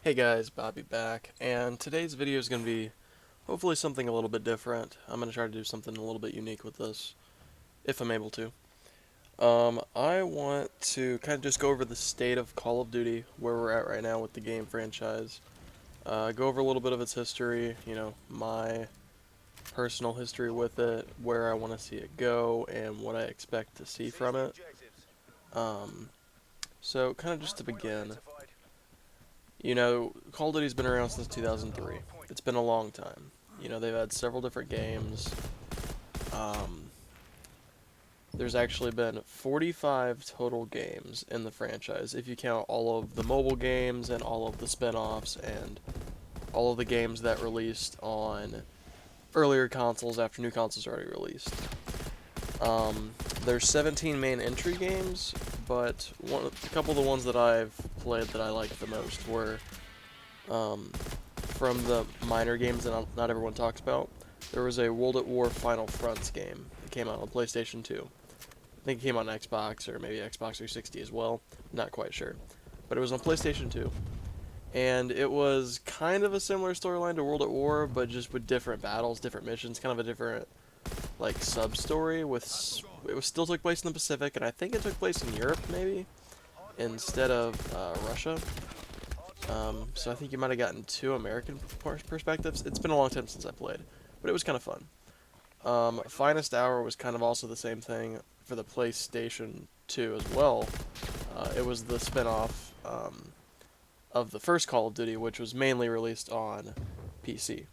Hey guys, Bobby back, and today's video is going to be hopefully something a little bit different. I'm going to try to do something a little bit unique with this, if I'm able to. I want to kind of just go over the state of Call of Duty, where we're at right now with the game franchise. Go over a little bit of its history, my personal history with it, where I want to see it go, and what I expect to see from it. Um, so kind of just to begin, Call of Duty's been around since 2003. It's been a long time. They've had several different games. Um, there's actually been 45 total games in the franchise, if you count all of the mobile games and all of the spin-offs and all of the games that released on earlier consoles after new consoles already released. Um, there's 17 main entry games, but a couple of the ones that I've played that I liked the most were um, from the minor games that not everyone talks about. There was a World at War Final Fronts game that came out on PlayStation 2. I think it came out on Xbox or maybe Xbox 360 as well. Not quite sure. But it was on PlayStation 2. And it was kind of a similar storyline to World at War, but just with different battles, different missions, kind of a different sub story. It was still took place in the Pacific, and I think it took place in Europe maybe instead of Russia. So I think you might have gotten two American perspectives. It's been a long time since I played, but it was kind of fun. Finest Hour was kind of also the same thing for the PlayStation 2 as well. It was the spin-off of the first Call of Duty, which was mainly released on PC.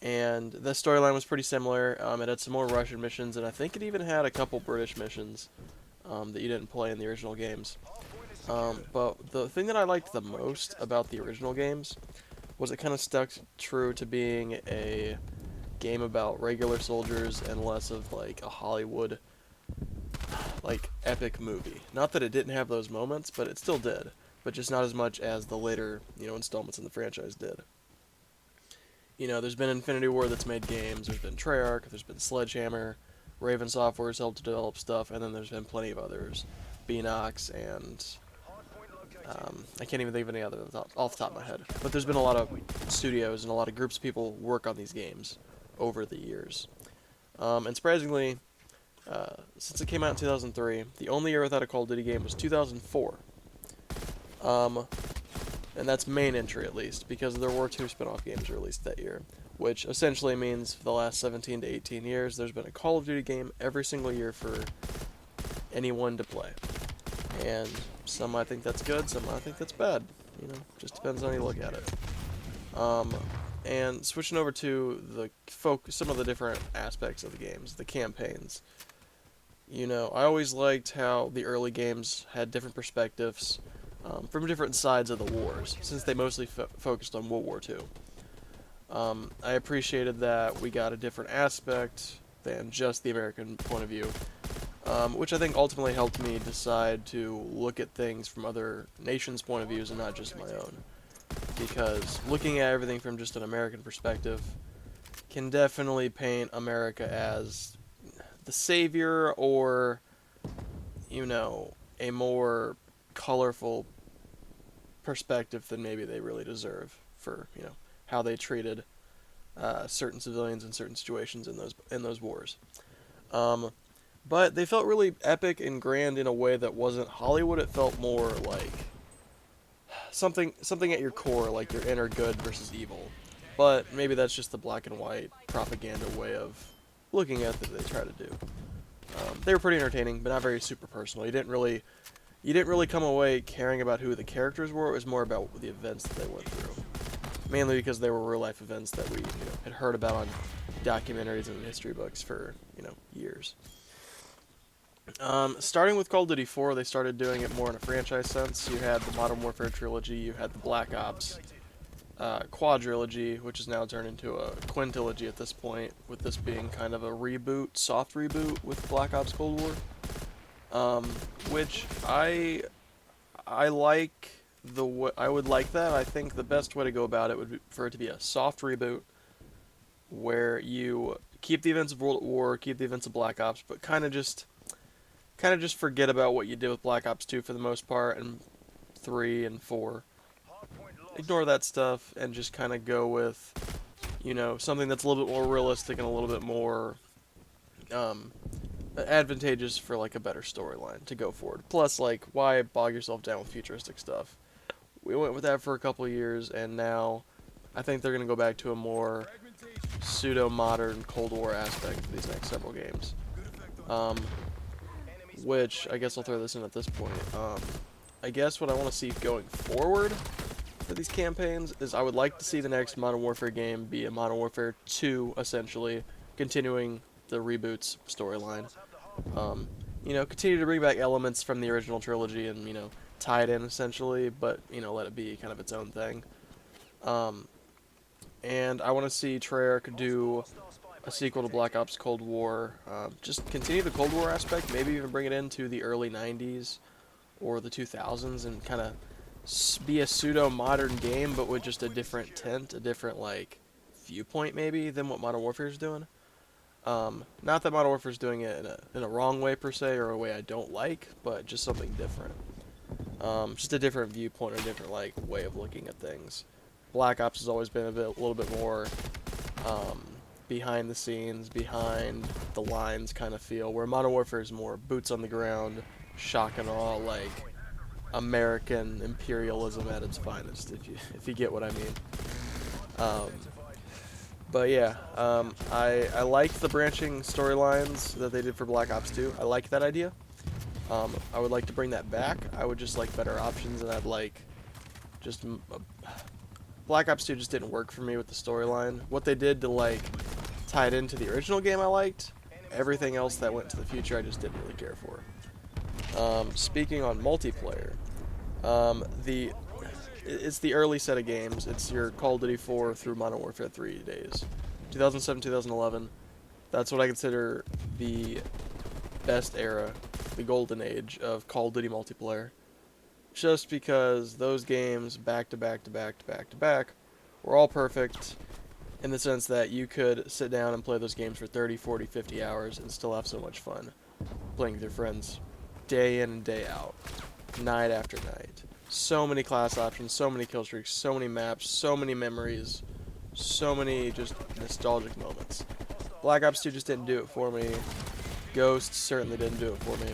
And the storyline was pretty similar. It had some more Russian missions, and I think it even had a couple British missions that you didn't play in the original games. But the thing that I liked the most about the original games was it kind of stuck true to being a game about regular soldiers and less of like a Hollywood epic movie. Not that it didn't have those moments, but it still did, but just not as much as the later, installments in the franchise did. There's been Infinity War that's made games, there's been Treyarch, there's been Sledgehammer, Raven Software's helped to develop stuff, and then there's been plenty of others. Beanox and I can't even think of any other off the top of my head. But there's been a lot of studios and a lot of groups of people work on these games over the years. And surprisingly, since it came out in 2003, the only year without a Call of Duty game was 2004. Um, and that's main entry at least, because there were two spin-off games released that year, which essentially means for the last 17 to 18 years, there's been a Call of Duty game every single year for anyone to play. And some might think that's good, some might think that's bad. Just depends on how you look at it. And switching over to some of the different aspects of the games, the campaigns. I always liked how the early games had different perspectives from different sides of the wars, since they mostly focused on World War II. I appreciated that we got a different aspect than just the American point of view, which I think ultimately helped me decide to look at things from other nations' point of views and not just my own. Because looking at everything from just an American perspective can definitely paint America as the savior or, a more colorful perspective than maybe they really deserve for, how they treated certain civilians in certain situations in those wars. Um, but they felt really epic and grand in a way that wasn't Hollywood. It felt more like something at your core, like your inner good versus evil. But maybe that's just the black and white propaganda way of looking at that they try to do. They were pretty entertaining, but not very super personal. You didn't really come away caring about who the characters were. It was more about the events that they went through. Mainly because they were real life events that we had heard about on documentaries and history books for years. Starting with Call of Duty 4, they started doing it more in a franchise sense. You had the Modern Warfare trilogy, you had the Black Ops quadrilogy, which is now turned into a quintilogy at this point, with this being kind of a reboot, soft reboot with Black Ops Cold War, which I like I would like that. I think the best way to go about it would be for it to be a soft reboot where you keep the events of World War, keep the events of Black Ops, but kind of just forget about what you did with Black Ops 2 for the most part, and 3 and 4. ignore that stuff and just kind of go with, something that's a little bit more realistic and a little bit more um, advantageous for like a better storyline to go forward. Plus, like, why bog yourself down with futuristic stuff? We went with that for a couple of years, and now I think they're gonna go back to a more pseudo-modern Cold War aspect for these next several games. Um, which I guess I'll throw this in at this point. I guess what I want to see going forward for these campaigns is I would like to see the next Modern Warfare game be a Modern Warfare 2, essentially, continuing the reboot's storyline. Continue to bring back elements from the original trilogy and, tie it in, essentially, but, let it be kind of its own thing. And I want to see Treyarch do a sequel to Black Ops Cold War. Just continue the Cold War aspect, maybe even bring it into the early 90s or the 2000s and kind of be a pseudo-modern game, but with just a different tint, a different, like, viewpoint, maybe, than what Modern Warfare is doing. Not that Modern Warfare is doing it in a wrong way, per se, or a way I don't like, but just something different. Just a different viewpoint, or a different, like, way of looking at things. Black Ops has always been a little bit more behind the scenes, behind the lines kind of feel, where Modern Warfare is more boots on the ground, shock and awe, like American imperialism at its finest, if you get what I mean. But yeah, I liked the branching storylines that they did for Black Ops 2. I like that idea. I would like to bring that back. I would just like better options, and I'd like just Black Ops 2 just didn't work for me with the storyline. What they did to like tie it into the original game I liked. Everything else that went to the future I just didn't really care for. Speaking on multiplayer, it's the early set of games. It's your Call of Duty 4 through Modern Warfare 3 days. 2007, 2011. That's what I consider the best era, the golden age of Call of Duty multiplayer. Just because those games, back to back to back to back to back, were all perfect in the sense that you could sit down and play those games for 30, 40, 50 hours and still have so much fun playing with your friends day in and day out, night after night. So many class options, so many kill streaks, so many maps, so many memories, so many just nostalgic moments. Black Ops 2 just didn't do it for me. Ghost certainly didn't do it for me.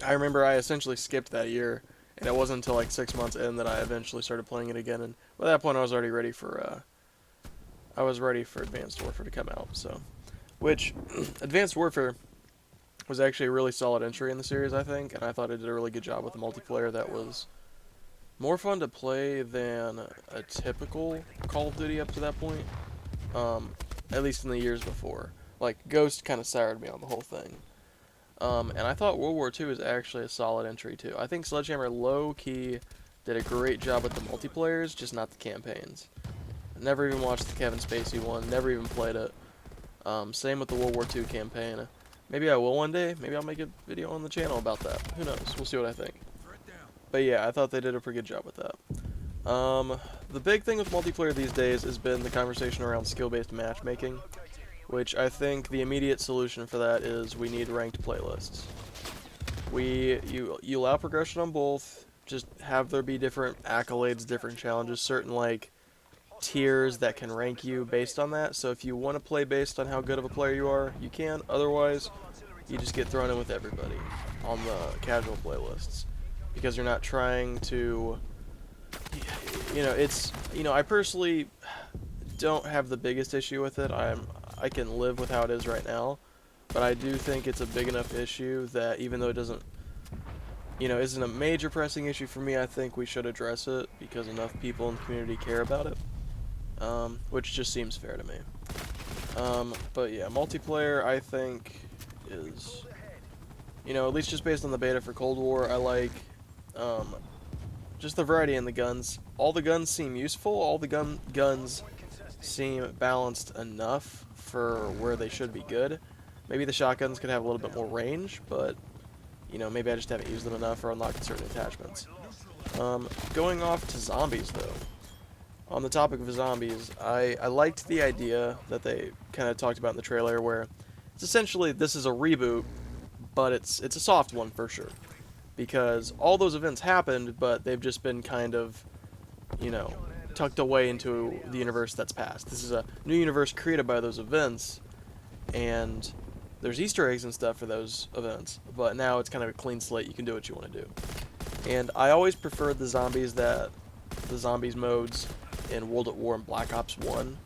I remember I essentially skipped that year, and it wasn't until like 6 months in that I eventually started playing it again, and by that point I was already ready for Advanced Warfare to come out. So, which Advanced Warfare was actually a really solid entry in the series, I think, and I thought it did a really good job with the multiplayer that was more fun to play than a typical Call of Duty up to that point, at least in the years before. Like, Ghost kind of soured me on the whole thing. And I thought World War II is actually a solid entry, too. I think Sledgehammer low-key did a great job with the multiplayers, just not the campaigns. Never even watched the Kevin Spacey one, never even played it. Same with the World War II campaign. Maybe I will one day. Maybe I'll make a video on the channel about that. Who knows? We'll see what I think. But yeah, I thought they did a pretty good job with that. The big thing with multiplayer these days has been the conversation around skill-based matchmaking, which I think the immediate solution for that is we need ranked playlists. You allow progression on both, just have there be different accolades, different challenges, certain like tiers that can rank you based on that. So if you want to play based on how good of a player you are, you can. Otherwise, you just get thrown in with everybody on the casual playlists, because you're not trying to, I personally don't have the biggest issue with it. I can live with how it is right now, but I do think it's a big enough issue that even though it doesn't, isn't a major pressing issue for me, I think we should address it because enough people in the community care about it, which just seems fair to me. But yeah, multiplayer I think is, at least just based on the beta for Cold War, I like just the variety in the guns. All the guns seem useful, all the guns seem balanced enough for where they should be good. Maybe the shotguns could have a little bit more range, but maybe I just haven't used them enough or unlocked certain attachments. Going off to zombies though. On the topic of zombies, I liked the idea that they kind of talked about in the trailer, where it's essentially this is a reboot, but it's a soft one for sure, because all those events happened, but they've just been kind of you know, tucked away into the universe that's past. This is a new universe created by those events, and there's Easter eggs and stuff for those events, but now it's kind of a clean slate. You can do what you want to do. And I always preferred the zombies modes in World at War and Black Ops 1.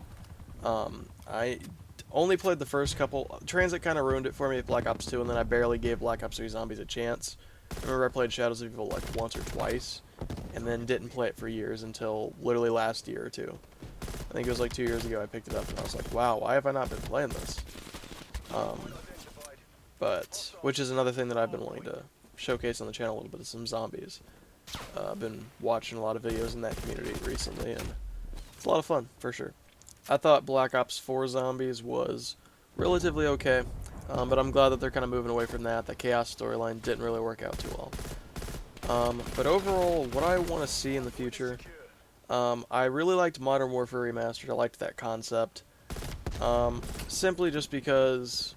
I only played the first couple. Transit kind of ruined it for me with Black Ops 2, and then I barely gave Black Ops 3 Zombies a chance. I remember I played Shadows of Evil like once or twice, and then didn't play it for years until literally last year or two. I think it was like 2 years ago I picked it up, and I was like, wow, why have I not been playing this? But, which is another thing that I've been wanting to showcase on the channel a little bit, is some zombies. I've been watching a lot of videos in that community recently, and it's a lot of fun, for sure. I thought Black Ops 4 Zombies was relatively okay, but I'm glad that they're kind of moving away from that. The Chaos storyline didn't really work out too well. But overall, what I want to see in the future, I really liked Modern Warfare Remastered. I liked that concept, simply just because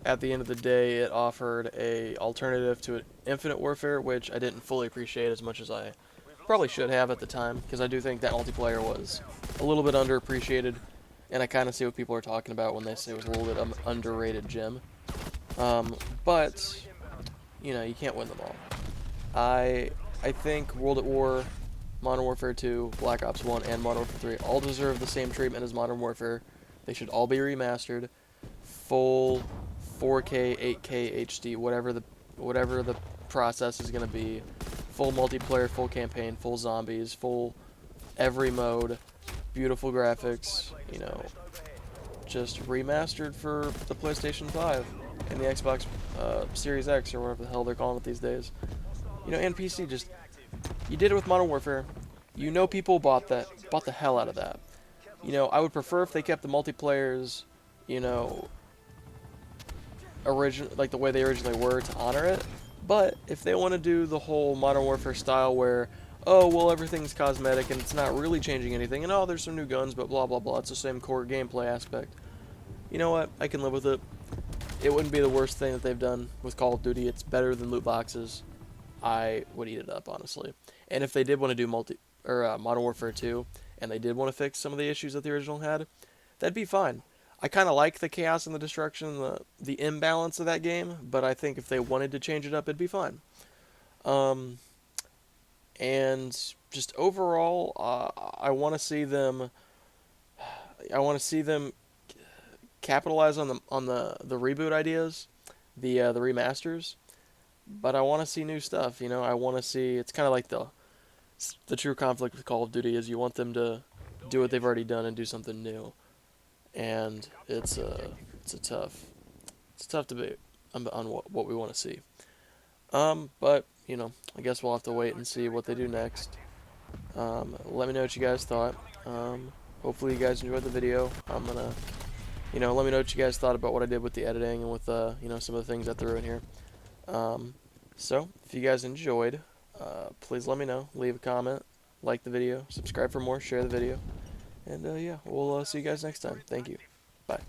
at the end of the day, it offered a alternative to Infinite Warfare, which I didn't fully appreciate as much as I probably should have at the time, because I do think that multiplayer was a little bit underappreciated, and I kind of see what people are talking about when they say it was a little bit underrated gem. But, you know, you can't win them all. I think World at War, Modern Warfare 2, Black Ops 1, and Modern Warfare 3 all deserve the same treatment as Modern Warfare. They should all be remastered, full 4K, 8K, HD, whatever the process is going to be. Full multiplayer, full campaign, full zombies, full every mode, beautiful graphics, you know, just remastered for the PlayStation 5 and the Xbox Series X, or whatever the hell they're calling it these days. You know, and PC, just, you did it with Modern Warfare. You know people bought the hell out of that. You know, I would prefer if they kept the multiplayers, you know, like the way they originally were, to honor it. But if they want to do the whole Modern Warfare style where, oh, well, everything's cosmetic and it's not really changing anything, and oh, there's some new guns, but blah, blah, blah, it's the same core gameplay aspect. You know what? I can live with it. It wouldn't be the worst thing that they've done with Call of Duty. It's better than loot boxes. I would eat it up, honestly. And if they did want to do Modern Warfare 2, and they did want to fix some of the issues that the original had, that'd be fine. I kind of like the chaos and the destruction, the imbalance of that game, but I think if they wanted to change it up, it'd be fine. And just overall, I want to see them. I want to see them capitalize on the reboot ideas, the remasters. But I want to see new stuff. You know, I want to see. It's kind of like the true conflict with Call of Duty is you want them to do what they've already done and do something new. And it's a tough debate on what we want to see. But you know, I guess we'll have to wait and see what they do next. Let me know what you guys thought. Hopefully you guys enjoyed the video. I'm gonna, you know, let me know what you guys thought about what I did with the editing and with you know, some of the things I threw in here. So if you guys enjoyed, please let me know. Leave a comment, like the video, subscribe for more, share the video. And, yeah, we'll see you guys next time. Thank you. Bye.